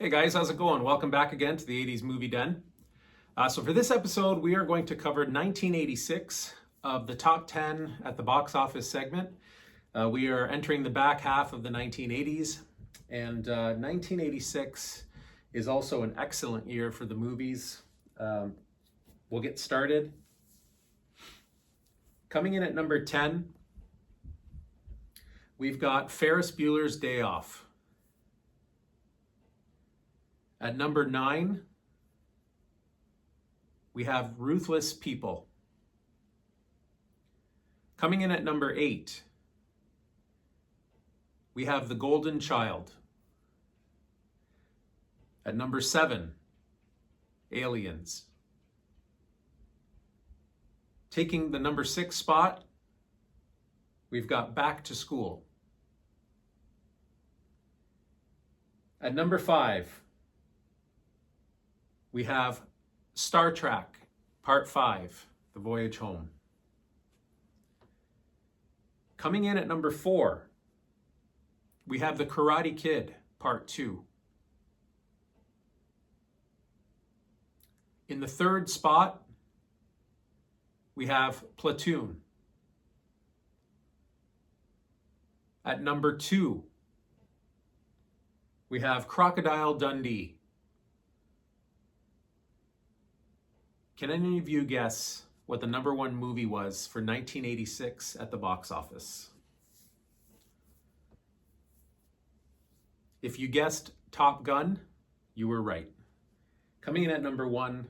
Hey guys, how's it going? Welcome back again to the 80s Movie Den. So for this episode, we are going to cover 1986 of the top 10 at the box office segment. We are entering the back half of the 1980s, and 1986 is also an excellent year for the movies. We'll get started. Coming in at number 10, we've got Ferris Bueller's Day Off. At number 9, we have Ruthless People. Coming in at number 8, we have The Golden Child. At number 7, Aliens. Taking the number 6 spot, we've got Back to School. At number 5, we have Star Trek Part 5, The Voyage Home. Coming in at number 4, we have The Karate Kid Part 2. In the 3rd spot, we have Platoon. At number 2, we have Crocodile Dundee. Can any of you guess what the number 1 movie was for 1986 at the box office? If you guessed Top Gun, you were right. Coming in at number 1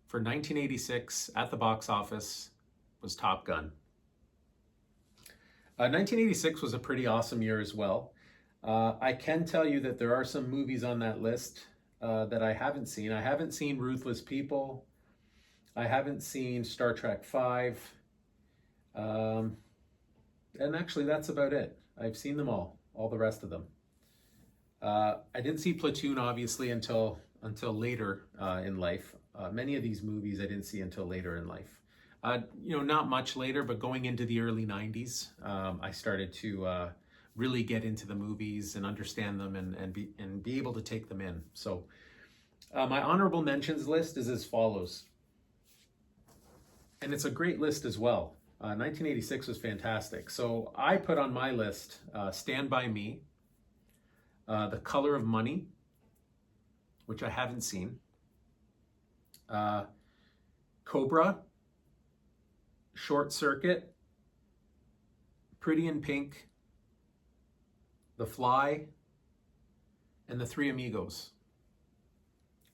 for 1986 at the box office was Top Gun. 1986 was a pretty awesome year as well. I can tell you that there are some movies on that list that I haven't seen. I haven't seen Ruthless People. I haven't seen Star Trek 5. And actually that's about it. I've seen them all the rest of them. I didn't see Platoon obviously until later in life. Many of these movies I didn't see until later in life. Not much later, but going into the early 90s, I started to really get into the movies and understand them and be able to take them in. So my honorable mentions list is as follows. And it's a great list as well. 1986 was fantastic. So I put on my list Stand By Me, The Color of Money, which I haven't seen, Cobra, Short Circuit, Pretty in Pink, The Fly, and The Three Amigos.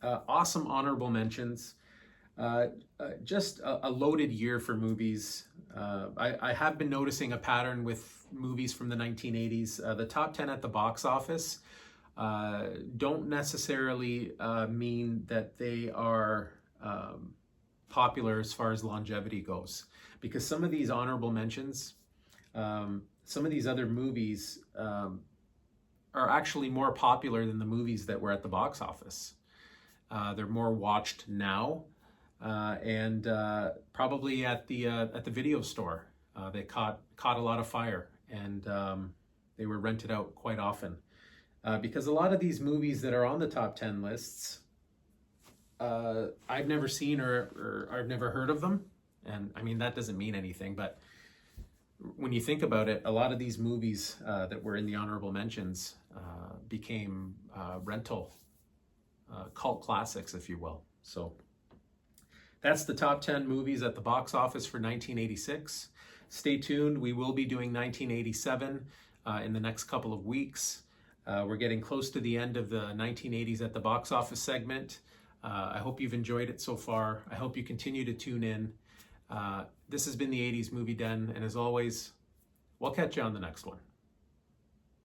Awesome honorable mentions. Just a loaded year for movies. I have been noticing a pattern with movies from the 1980s. The top 10 at the box office don't necessarily mean that they are popular as far as longevity goes. Because some of these honorable mentions, some of these other movies are actually more popular than the movies that were at the box office. They're more watched now. And probably at the video store, they caught a lot of fire, and they were rented out quite often. Because a lot of these movies that are on the top 10 lists, I've never seen or I've never heard of them. And I mean, that doesn't mean anything, but when you think about it, a lot of these movies that were in the honorable mentions became rental cult classics, if you will. So that's the top 10 movies at the box office for 1986. Stay tuned. We will be doing 1987 in the next couple of weeks. We're getting close to the end of the 1980s at the box office segment. I hope you've enjoyed it so far. I hope you continue to tune in. This has been the 80s Movie Den, and as always, we'll catch you on the next one.